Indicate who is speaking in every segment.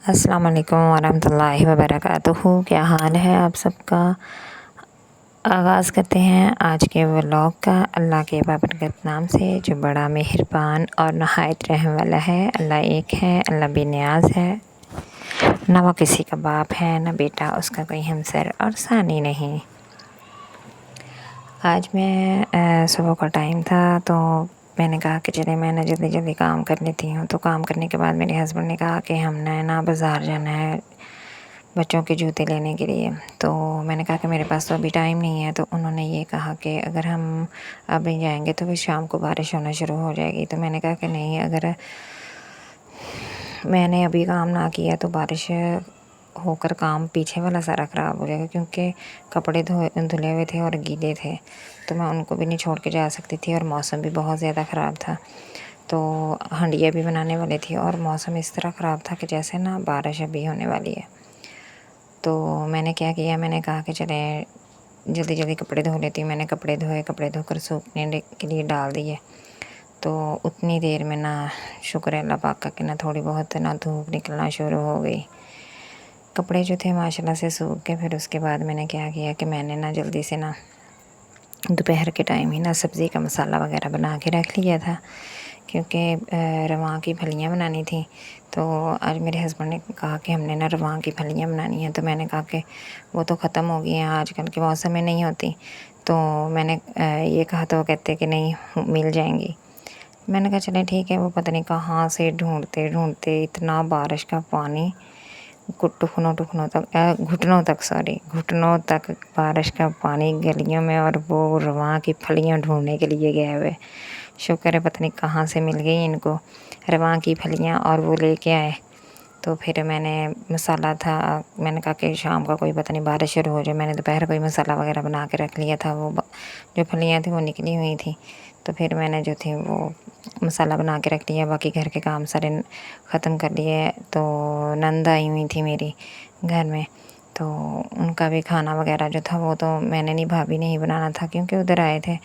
Speaker 1: السلام علیکم ورحمۃ اللہ وبرکاتہ۔ کیا حال ہے آپ سب کا؟ آغاز کرتے ہیں آج کے ولاگ کا اللہ کے بابرکت نام سے، جو بڑا مہربان اور نہایت رحم والا ہے۔ اللہ ایک ہے، اللہ بے نیاز ہے، نہ وہ کسی کا باپ ہے نہ بیٹا، اس کا کوئی ہمسر اور ثانی نہیں۔ آج میں صبح کا ٹائم تھا تو میں نے کہا کہ چلے میں نے جلدی جلدی کام کر لیتی ہوں۔ تو کام کرنے کے بعد میرے ہسبینڈ نے کہا کہ ہم نے نا بازار جانا ہے بچوں کے جوتے لینے کے لیے۔ تو میں نے کہا کہ میرے پاس تو ابھی ٹائم نہیں ہے۔ تو انہوں نے یہ کہا کہ اگر ہم ابھی جائیں گے تو پھر شام کو بارش ہونا شروع ہو جائے گی۔ تو میں نے کہا کہ نہیں، اگر میں نے ابھی کام نہ کیا تو بارش ہو کر کام پیچھے والا سارا خراب ہو جائے گا، کیونکہ کپڑے دھلے ہوئے تھے اور گیلے تھے، تو میں ان کو بھی نہیں چھوڑ کے جا سکتی تھی، اور موسم بھی بہت زیادہ خراب تھا۔ تو ہنڈیاں بھی بنانے والی تھی اور موسم اس طرح خراب تھا کہ جیسے نا بارش ابھی ہونے والی ہے۔ تو میں نے کیا کیا، میں نے کہا کہ چلے جلدی جلدی کپڑے دھو لیتی ہوں۔ میں نے کپڑے دھوئے، کپڑے دھو کر سوکھنے کے لیے ڈال دیے۔ تو اتنی دیر میں نا شکر ہے اللہ پاک کا کہ نا تھوڑی بہت نا دھوپ نکلنا شروع ہو گئی۔ کپڑے جو تھے ماشاءاللہ سے سوکھ کے، پھر اس کے بعد میں نے کیا کیا کہ میں نے نا جلدی سے نا دوپہر کے ٹائم ہی نا سبزی کا مسالہ وغیرہ بنا کے رکھ لیا تھا، کیونکہ رواں کی پھلیاں بنانی تھیں۔ تو آج میرے ہسبینڈ نے کہا کہ ہم نے نا رواں کی پھلیاں بنانی ہیں، تو میں نے کہا کہ وہ تو ختم ہو گئی ہیں، آج کل کے موسم میں نہیں ہوتی۔ تو میں نے یہ کہا تو وہ کہتے کہ نہیں مل جائیں گی۔ میں نے کہا چلے ٹھیک ہے۔ وہ پتہ نہیں کہاں سے ڈھونڈتے ڈھونڈتے اتنا بارش کا پانی گھٹنوں تک بارش کا پانی گلیوں میں، اور وہ رواں کی پھلیاں ڈھونڈنے کے لیے گئے ہوئے۔ شکر ہے پتہ نہیں کہاں سے مل گئی ان کو رواں کی پھلیاں، اور وہ لے کے آئے۔ تو پھر میں نے مسالہ تھا، میں نے کہا کہ شام کا کوئی پتہ نہیں بارش شروع ہو جائے، میں نے دوپہر کوئی مسالہ وغیرہ بنا کے رکھ لیا تھا۔ وہ جو پھلیاں تھیں وہ نکلی ہوئی تھیں، تو پھر میں نے جو تھی وہ مسالہ بنا کے رکھ لیا، باقی گھر کے کام سارے ختم کر لیے۔ تو نند آئی ہوئی تھی میری گھر میں، تو ان کا بھی کھانا وغیرہ جو تھا وہ تو میں نے نہیں، بھابھی نے ہی بنانا تھا، کیونکہ ادھر آئے تھے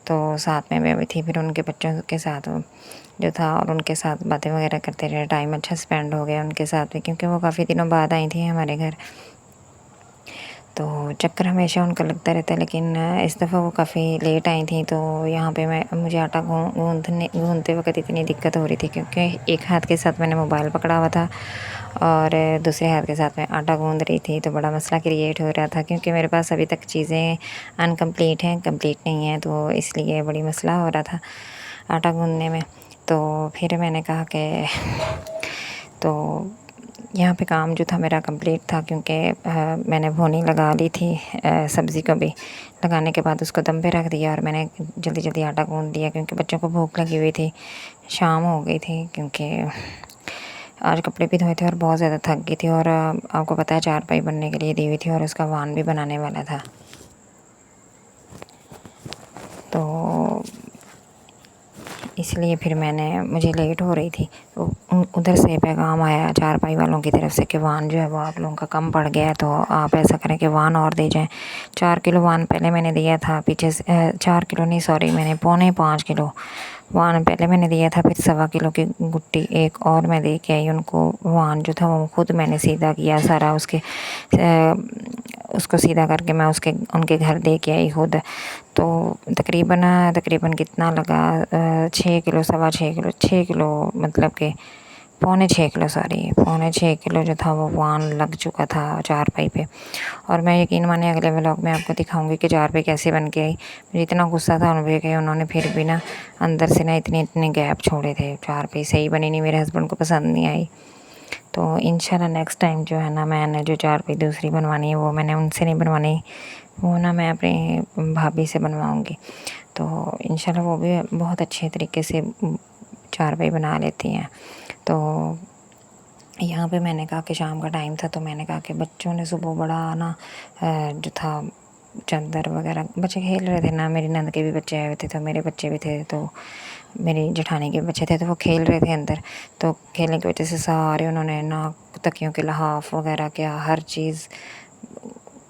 Speaker 1: تو ساتھ میں بھی تھی۔ پھر ان کے بچوں کے ساتھ جو تھا اور ان کے ساتھ باتیں وغیرہ کرتے رہے، ٹائم اچھا اسپینڈ ہو گیا ان کے ساتھ بھی، کیونکہ وہ کافی دنوں بعد آئی تھیں ہمارے گھر۔ تو چکر ہمیشہ ان کا لگتا رہتا ہے، لیکن اس دفعہ وہ کافی لیٹ آئی تھیں۔ تو یہاں پہ مجھے آٹا گوندتے وقت اتنی دقت ہو رہی تھی، کیونکہ ایک ہاتھ کے ساتھ میں نے موبائل پکڑا ہوا تھا اور دوسرے ہاتھ کے ساتھ میں آٹا گوندھ رہی تھی۔ تو بڑا مسئلہ کریٹ ہو رہا تھا، کیونکہ میرے پاس ابھی تک چیزیں انکمپلیٹ ہیں، کمپلیٹ نہیں ہیں، تو اس لیے بڑی مسئلہ ہو رہا تھا آٹا گوندھنے میں۔ تو پھر میں نے کہا کہ تو یہاں پہ کام جو تھا میرا کمپلیٹ تھا، کیونکہ میں نے بھونی لگا لی تھی سبزی کو بھی، لگانے کے بعد اس کو دم پہ رکھ دیا، اور میں نے جلدی جلدی آٹا گوندھ دیا، کیونکہ بچوں کو بھوک لگی ہوئی تھی، شام ہو گئی تھی، کیونکہ آج کپڑے بھی دھوئے تھے اور بہت زیادہ تھک گئی تھی، اور آپ کو پتہ ہے چارپائی بننے کے لیے دی ہوئی تھی اور اس کا وان بھی بنانے والا تھا۔ تو اس لیے پھر مجھے لیٹ ہو رہی تھی۔ ادھر سے پیغام آیا چارپائی والوں کی طرف سے کہ وان جو ہے وہ آپ لوگوں کا کم پڑ گیا ہے، تو آپ ایسا کریں کہ وان اور دے جائیں۔ 4 کلو وان پہلے میں نے دیا تھا، پیچھے سے 4 کلو نہیں، سوری، میں نے 5.25 کلو وان پہلے میں نے دیا تھا، پھر 1.25 کلو کی گٹی ایک اور میں دے کے آئی ان کو۔ وان جو تھا وہ خود میں نے سیدھا کیا سارا، اس کو سیدھا کر کے میں ان کے گھر دے کے آئی خود۔ تو تقریباً کتنا لگا، 6 کلو، 6.25 کلو مطلب کہ 6.25 کلو، سوری 6.25 کلو جو تھا وہ وان لگ چکا تھا چارپائی پہ۔ اور میں یقین مانے اگلے ولاگ میں آپ کو دکھاؤں گی کہ چارپائی کیسے بن کے آئی۔ مجھے اتنا غصہ تھا ان پہ کہ انہوں نے پھر بھی نا اندر سے نا اتنے گیپ چھوڑے تھے، چارپائی صحیح بنی نہیں، میرے ہسبینڈ کو پسند نہیں آئی۔ تو انشاءاللہ نیکسٹ ٹائم جو ہے نا میں نے جو چارپائی دوسری بنوانی ہے وہ میں نے ان سے نہیں بنوانی، وہ نا میں اپنی بھابھی سے بنواؤں گی۔ تو انشاءاللہ وہ بھی بہت اچھے طریقے سے چارپائی بنا لیتی ہیں۔ تو یہاں پہ میں نے کہا کہ شام کا ٹائم تھا، تو میں نے کہا کہ بچوں نے صبح بڑا نا جو تھا چادر وغیرہ، بچے کھیل رہے تھے نا، میری نند کے بھی بچے آئے ہوئے تھے تو میرے بچے بھی تھے، تو میری جٹھانی کے بچے تھے، تو وہ کھیل رہے تھے اندر۔ تو کھیلنے کی وجہ سے سارے انہوں نے نا تکیوں کے لحاف وغیرہ کیا، ہر چیز